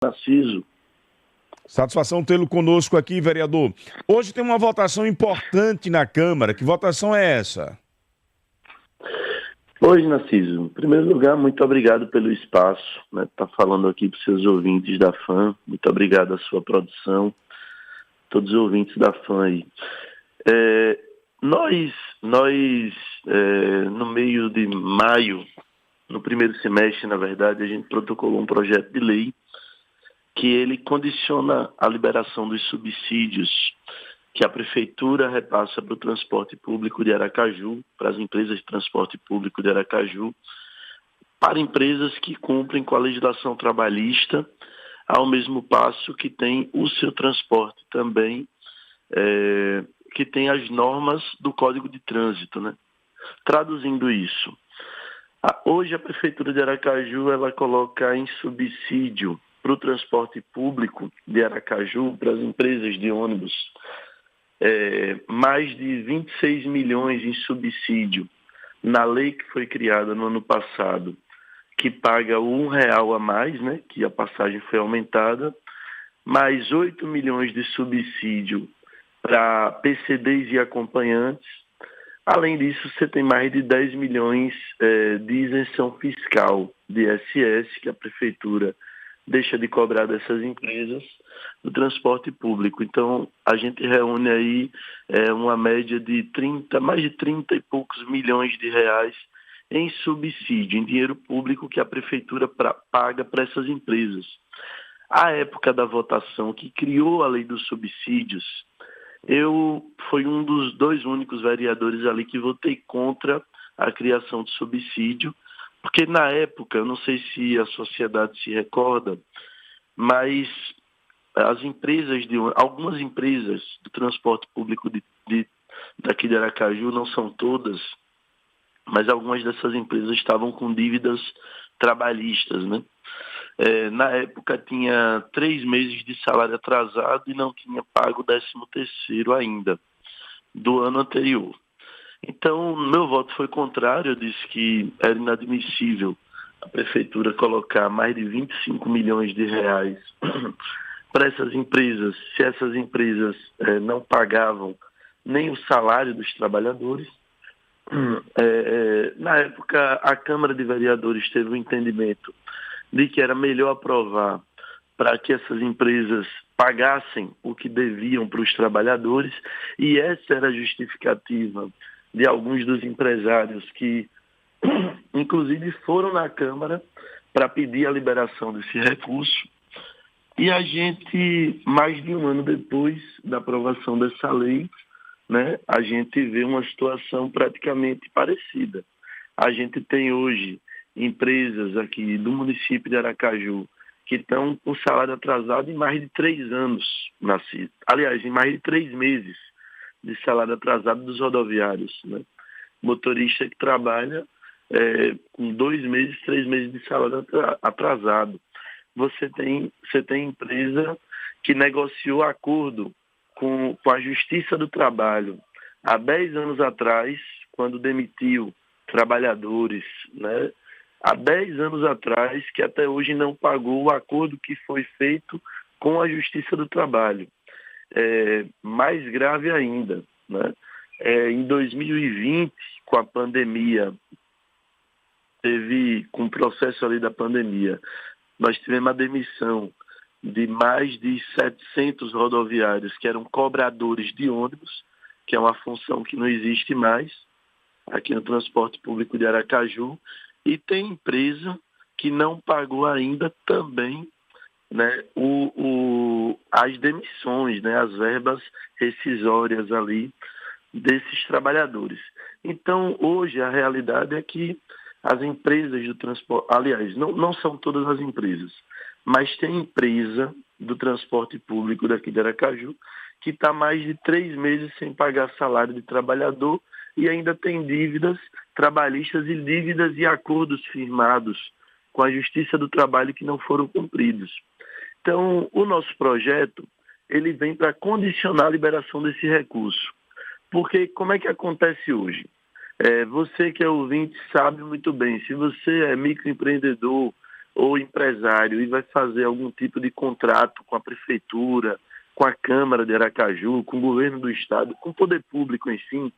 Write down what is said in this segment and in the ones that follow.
Narciso. Satisfação tê-lo conosco aqui, vereador. Hoje tem uma votação importante na Câmara. Que votação é essa? Oi, Narciso. Em primeiro lugar, muito obrigado pelo espaço, né? Tá falando aqui para os seus ouvintes da FAM. Muito obrigado à sua produção, todos os ouvintes da FAM aí. Nós no meio de maio, no primeiro semestre, na verdade, a gente protocolou um projeto de lei que ele condiciona a liberação dos subsídios que a Prefeitura repassa para o transporte público de Aracaju, para as empresas de transporte público de Aracaju, para empresas que cumprem com a legislação trabalhista, ao mesmo passo que tem o seu transporte também, que tem as normas do Código de Trânsito, né? Traduzindo isso, hoje a Prefeitura de Aracaju ela coloca em subsídio para o transporte público de Aracaju, para as empresas de ônibus, mais de 26 milhões em subsídio na lei que foi criada no ano passado, que paga o R$ 1 a mais, né, que a passagem foi aumentada, mais 8 milhões de subsídio para PCDs e acompanhantes. Além disso, você tem mais de 10 milhões de isenção fiscal de ISS, que a Prefeitura deixa de cobrar dessas empresas do transporte público. Então, a gente reúne aí uma média de mais de 30 e poucos milhões de reais em subsídio, em dinheiro público que a Prefeitura paga para essas empresas. À época da votação que criou a lei dos subsídios, eu fui um dos 2 únicos vereadores ali que votei contra a criação de subsídio, porque na época, eu não sei se a sociedade se recorda, mas algumas empresas do transporte público daqui de Aracaju, não são todas, mas algumas dessas empresas estavam com dívidas trabalhistas, né? Na época tinha 3 meses de salário atrasado e não tinha pago o 13º ainda, do ano anterior. Então, meu voto foi contrário. Eu disse que era inadmissível a Prefeitura colocar mais de 25 milhões de reais para essas empresas, se essas empresas não pagavam nem o salário dos trabalhadores. Na época, a Câmara de Vereadores teve o entendimento de que era melhor aprovar para que essas empresas pagassem o que deviam para os trabalhadores, e essa era a justificativa de alguns dos empresários que, inclusive, foram na Câmara para pedir a liberação desse recurso. E a gente, mais de um ano depois da aprovação dessa lei, né, a gente vê uma situação praticamente parecida. A gente tem hoje empresas aqui do município de Aracaju que estão com salário atrasado em mais de 3 anos, aliás, em mais de 3 meses de salário atrasado dos rodoviários, né? Motorista que trabalha com 2 meses, 3 meses de salário atrasado. Você tem empresa que negociou acordo com a Justiça do Trabalho há 10 anos atrás, quando demitiu trabalhadores, né? Há 10 anos atrás, que até hoje não pagou o acordo que foi feito com a Justiça do Trabalho. Mais grave ainda, né? Em 2020, com a pandemia, com o processo ali da pandemia, nós tivemos a demissão de mais de 700 rodoviários que eram cobradores de ônibus, que é uma função que não existe mais aqui no transporte público de Aracaju, e tem empresa que não pagou ainda também, né, as demissões, né, as verbas rescisórias ali desses trabalhadores. Então, hoje, a realidade é que as empresas do transporte, aliás, não são todas as empresas, mas tem empresa do transporte público daqui de Aracaju que está mais de 3 meses sem pagar salário de trabalhador e ainda tem dívidas trabalhistas e dívidas e acordos firmados com a Justiça do Trabalho que não foram cumpridos. Então, o nosso projeto, ele vem para condicionar a liberação desse recurso. Porque como é que acontece hoje? Você que é ouvinte sabe muito bem, se você é microempreendedor, ou empresário e vai fazer algum tipo de contrato com a prefeitura, com a Câmara de Aracaju, com o governo do estado, com o poder público, enfim,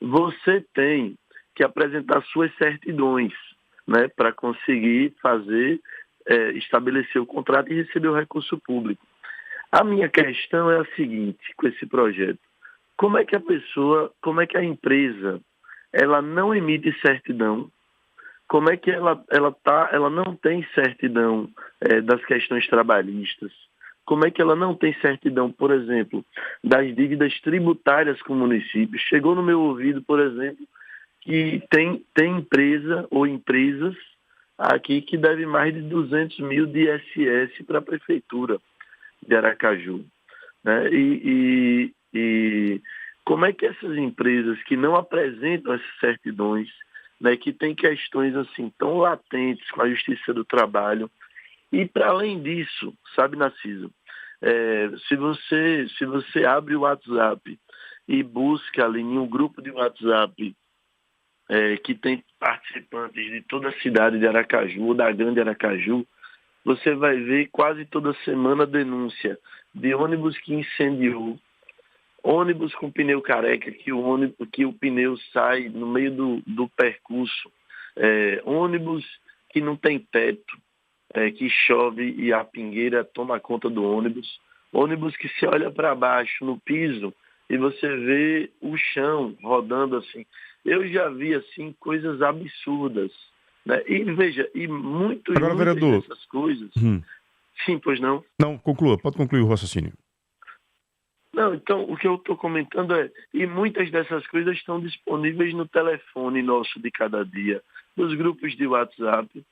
você tem que apresentar suas certidões, né, para conseguir fazer, estabelecer o contrato e receber o recurso público. A minha questão é a seguinte, com esse projeto: como é que a empresa, ela não emite certidão? Como é que ela não tem certidão das questões trabalhistas? Como é que ela não tem certidão, por exemplo, das dívidas tributárias com o município? Chegou no meu ouvido, por exemplo, que tem empresa ou empresas aqui que devem mais de 200 mil de ISS para a prefeitura de Aracaju, né? E como é que essas empresas que não apresentam essas certidões, né, que têm questões assim tão latentes com a Justiça do Trabalho, e para além disso, sabe, Narciso, se você abre o WhatsApp e busca ali em um grupo de WhatsApp que tem participantes de toda a cidade de Aracaju, ou da Grande Aracaju, você vai ver quase toda semana denúncia de ônibus que incendiou, ônibus com pneu careca, que o pneu sai no meio do percurso, ônibus que não tem teto, que chove e a pingueira toma conta do ônibus que se olha para baixo no piso e você vê o chão rodando assim. Eu já vi assim coisas absurdas, né? E veja, muitas vereador, dessas coisas. Sim, pois não? Não, conclua, pode concluir o raciocínio. Não, então o que eu estou comentando e muitas dessas coisas estão disponíveis no telefone nosso de cada dia, nos grupos de WhatsApp.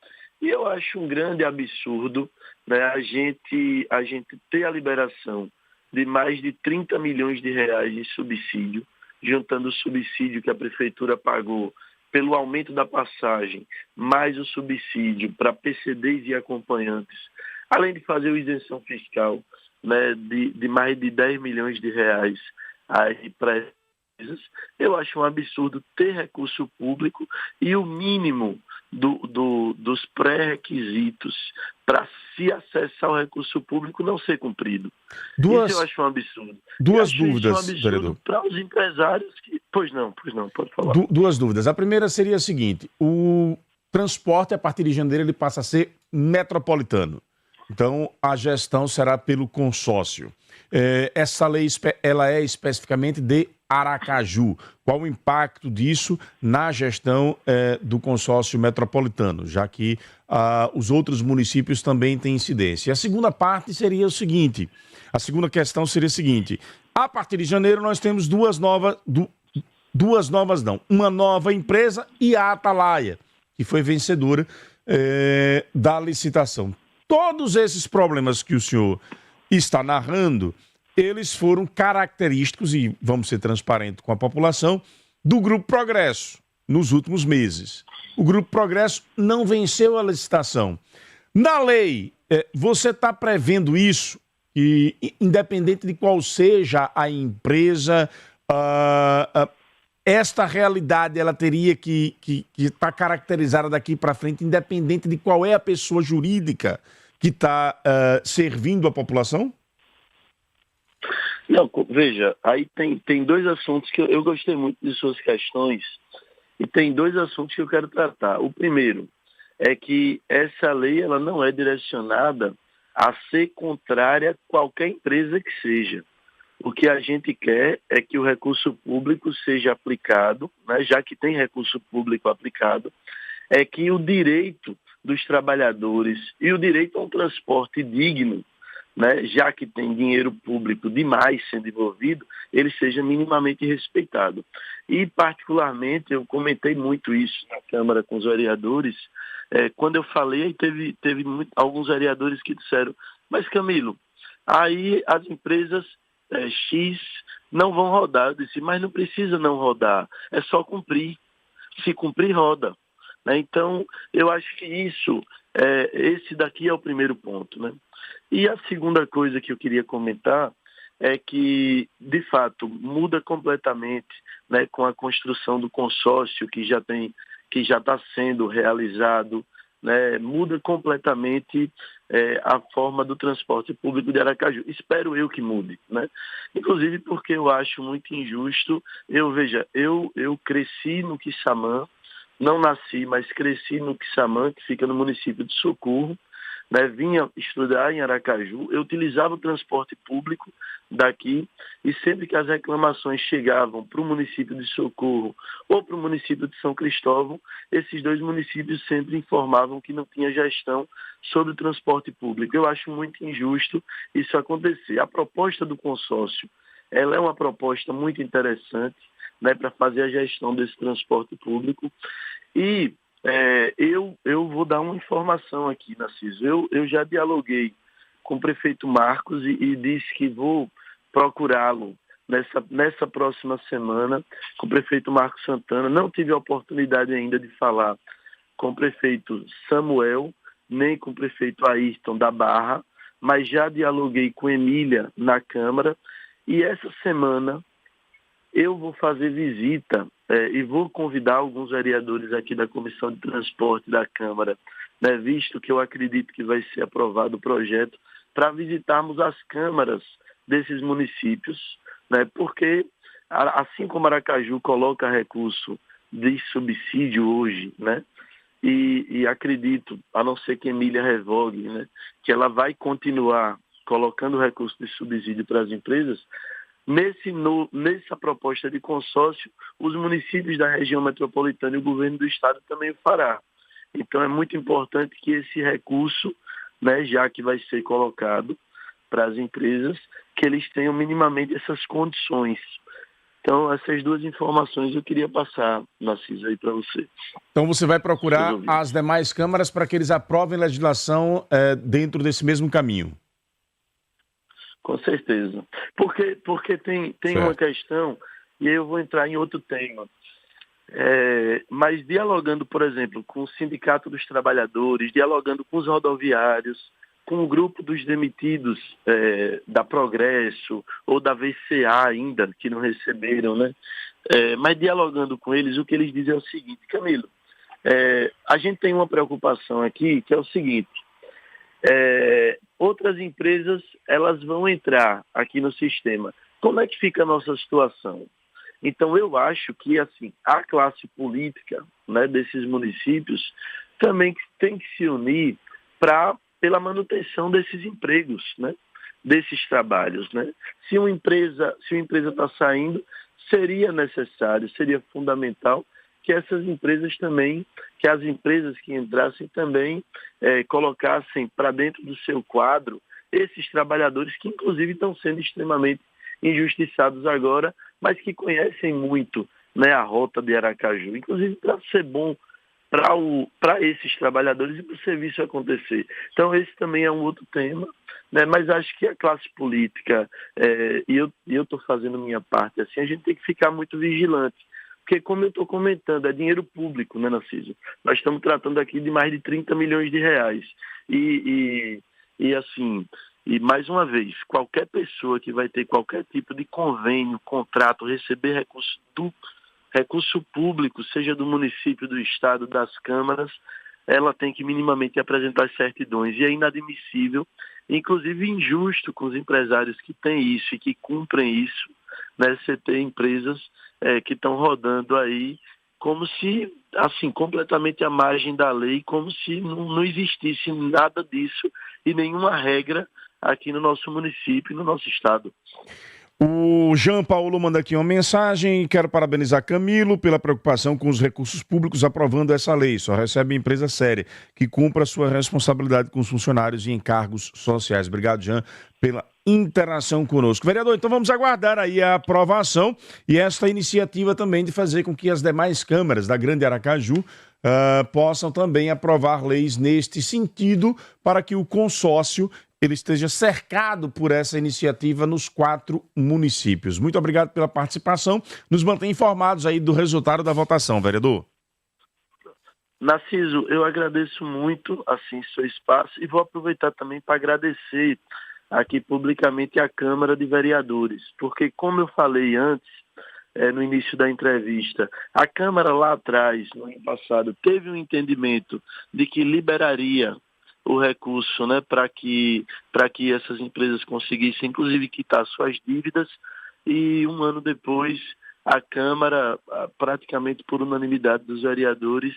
E eu acho um grande absurdo, né, a gente ter a liberação de mais de 30 milhões de reais de subsídio, juntando o subsídio que a prefeitura pagou pelo aumento da passagem, mais o subsídio para PCDs e acompanhantes, além de fazer a isenção fiscal, né, de mais de 10 milhões de reais aí para empresas. Eu acho um absurdo ter recurso público e o mínimo dos pré-requisitos para se acessar o recurso público não ser cumprido. Isso eu acho um absurdo. Duas dúvidas, isso um absurdo, vereador. Para os empresários que... Pois não, pode falar. Duas dúvidas. A primeira seria a seguinte: o transporte, a partir de janeiro, ele passa a ser metropolitano. Então, a gestão será pelo consórcio. Essa lei ela é especificamente de Aracaju. Qual o impacto disso na gestão do consórcio metropolitano, já que os outros municípios também têm incidência? A segunda parte seria o seguinte, a segunda questão seria a seguinte: a partir de janeiro nós temos uma nova empresa e a Atalaia, que foi vencedora da licitação. Todos esses problemas que o senhor está narrando, eles foram característicos, e vamos ser transparentes com a população, do Grupo Progresso nos últimos meses. O Grupo Progresso não venceu a licitação. Na lei, você está prevendo isso, e independente de qual seja a empresa, esta realidade ela teria que estar caracterizada daqui para frente, independente de qual é a pessoa jurídica que está servindo a população? Não, veja, aí tem dois assuntos que eu gostei muito de suas questões, e tem dois assuntos que eu quero tratar. O primeiro é que essa lei ela não é direcionada a ser contrária a qualquer empresa que seja. O que a gente quer é que o recurso público seja aplicado, né, já que tem recurso público aplicado, é que o direito dos trabalhadores e o direito a um transporte digno, né, já que tem dinheiro público demais sendo envolvido, ele seja minimamente respeitado. E, particularmente, eu comentei muito isso na Câmara com os vereadores. Quando eu falei, teve alguns vereadores que disseram: mas, Camilo, aí as empresas X não vão rodar. Eu disse: mas não precisa não rodar, é só cumprir. Se cumprir, roda. Né? Então, eu acho que esse daqui é o primeiro ponto. Né? E a segunda coisa que eu queria comentar é que, de fato, muda completamente, né, com a construção do consórcio que já está sendo realizado, né, muda completamente a forma do transporte público de Aracaju. Espero eu que mude, né? Inclusive porque eu acho muito injusto. Eu cresci no Quissamã, não nasci, mas cresci no Quissamã, que fica no município de Socorro, né, vinha estudar em Aracaju, eu utilizava o transporte público daqui e sempre que as reclamações chegavam para o município de Socorro ou para o município de São Cristóvão, esses dois municípios sempre informavam que não tinha gestão sobre o transporte público. Eu acho muito injusto isso acontecer. A proposta do consórcio, ela é uma proposta muito interessante, né, para fazer a gestão desse transporte público e eu vou dar uma informação aqui, Narciso. Eu já dialoguei com o prefeito Marcos e disse que vou procurá-lo nessa próxima semana com o prefeito Marcos Santana. Não tive a oportunidade ainda de falar com o prefeito Samuel, nem com o prefeito Ayrton da Barra, mas já dialoguei com Emília na Câmara e essa semana eu vou fazer visita e vou convidar alguns vereadores aqui da Comissão de Transporte da Câmara, né, visto que eu acredito que vai ser aprovado o projeto, para visitarmos as câmaras desses municípios, né, porque assim como Aracaju coloca recurso de subsídio hoje, né, e acredito, a não ser que Emília revogue, né, que ela vai continuar colocando recurso de subsídio para as empresas. Nessa proposta de consórcio, os municípios da região metropolitana e o governo do estado também o fará. Então é muito importante que esse recurso, né, já que vai ser colocado para as empresas, que eles tenham minimamente essas condições. Então essas duas informações eu queria passar, Narciso, aí para você. Então você vai procurar as demais câmaras para que eles aprovem legislação dentro desse mesmo caminho? Com certeza. Porque tem uma questão, e aí eu vou entrar em outro tema. Mas dialogando, por exemplo, com o Sindicato dos Trabalhadores, dialogando com os rodoviários, com o grupo dos demitidos da Progresso ou da VCA ainda, que não receberam, né? Mas dialogando com eles, o que eles dizem é o seguinte: Camilo, a gente tem uma preocupação aqui, que é o seguinte: outras empresas elas vão entrar aqui no sistema. Como é que fica a nossa situação? Então eu acho que assim, a classe política, né, desses municípios também tem que se unir pela manutenção desses empregos, né, desses trabalhos, né? Se uma empresa está saindo, seria necessário, seria fundamental que essas empresas também, que as empresas que entrassem também colocassem para dentro do seu quadro esses trabalhadores que inclusive estão sendo extremamente injustiçados agora, mas que conhecem muito, né, a rota de Aracaju, inclusive para ser bom para esses trabalhadores e para o serviço acontecer. Então esse também é um outro tema, né, mas acho que a classe política, e eu estou fazendo minha parte assim, a gente tem que ficar muito vigilante. Porque, como eu estou comentando, é dinheiro público, né, Narciso? Nós estamos tratando aqui de mais de 30 milhões de reais. E mais uma vez, qualquer pessoa que vai ter qualquer tipo de convênio, contrato, receber recurso público, seja do município, do estado, das câmaras, ela tem que minimamente apresentar certidões. E é inadmissível, inclusive injusto com os empresários que têm isso e que cumprem isso, né, você ter empresas que estão rodando aí como se, assim, completamente à margem da lei, como se não existisse nada disso e nenhuma regra aqui no nosso município e no nosso estado. O Jean Paulo manda aqui uma mensagem: quero parabenizar Camilo pela preocupação com os recursos públicos aprovando essa lei. Só recebe empresa séria que cumpra a sua responsabilidade com os funcionários e encargos sociais. Obrigado, Jean, pela interação conosco. Vereador, então vamos aguardar aí a aprovação e esta iniciativa também de fazer com que as demais câmaras da Grande Aracaju possam também aprovar leis neste sentido, para que o consórcio ele esteja cercado por essa iniciativa nos 4 municípios. Muito obrigado pela participação. Nos mantém informados aí do resultado da votação, vereador. Narciso, eu agradeço muito assim seu espaço e vou aproveitar também para agradecer aqui publicamente a Câmara de Vereadores, porque como eu falei antes, no início da entrevista, a Câmara lá atrás, no ano passado, teve um entendimento de que liberaria o recurso, né, para que essas empresas conseguissem, inclusive, quitar suas dívidas, e um ano depois a Câmara, praticamente por unanimidade dos vereadores,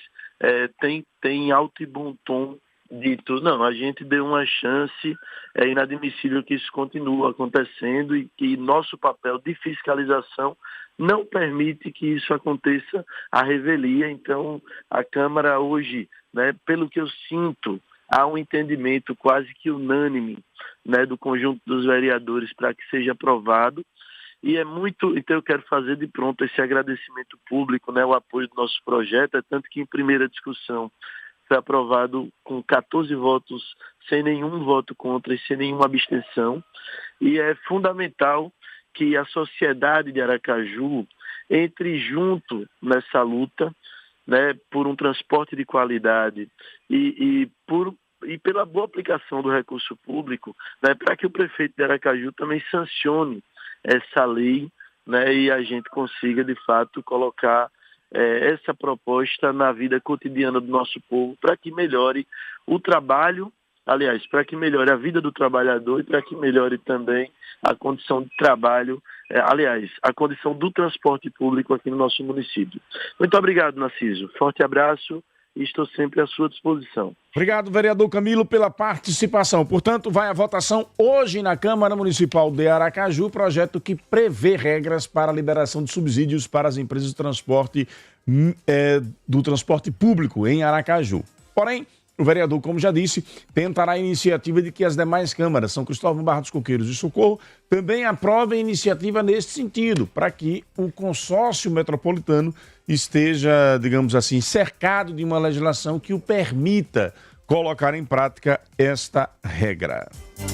tem alto e bom tom dito, não, a gente deu uma chance, é inadmissível que isso continue acontecendo e que nosso papel de fiscalização não permite que isso aconteça à revelia. Então, a Câmara hoje, né, pelo que eu sinto, há um entendimento quase que unânime, né, do conjunto dos vereadores para que seja aprovado. E então eu quero fazer de pronto esse agradecimento público, né, o apoio do nosso projeto, tanto que em primeira discussão foi aprovado com 14 votos, sem nenhum voto contra e sem nenhuma abstenção. E é fundamental que a sociedade de Aracaju entre junto nessa luta, né, por um transporte de qualidade e pela boa aplicação do recurso público, né, para que o prefeito de Aracaju também sancione essa lei, né, e a gente consiga, de fato, colocar essa proposta na vida cotidiana do nosso povo para que melhore o trabalho, aliás, para que melhore a vida do trabalhador e para que melhore também a condição de trabalho, a condição do transporte público aqui no nosso município. Muito obrigado, Narciso. Forte abraço e estou sempre à sua disposição. Obrigado, vereador Camilo, pela participação. Portanto, vai à votação hoje na Câmara Municipal de Aracaju, projeto que prevê regras para a liberação de subsídios para as empresas de transporte do transporte público em Aracaju. Porém, o vereador, como já disse, tentará a iniciativa de que as demais câmaras, São Cristóvão, Barra dos Coqueiros e Socorro, também aprovem iniciativa nesse sentido, para que o consórcio metropolitano esteja, digamos assim, cercado de uma legislação que o permita colocar em prática esta regra.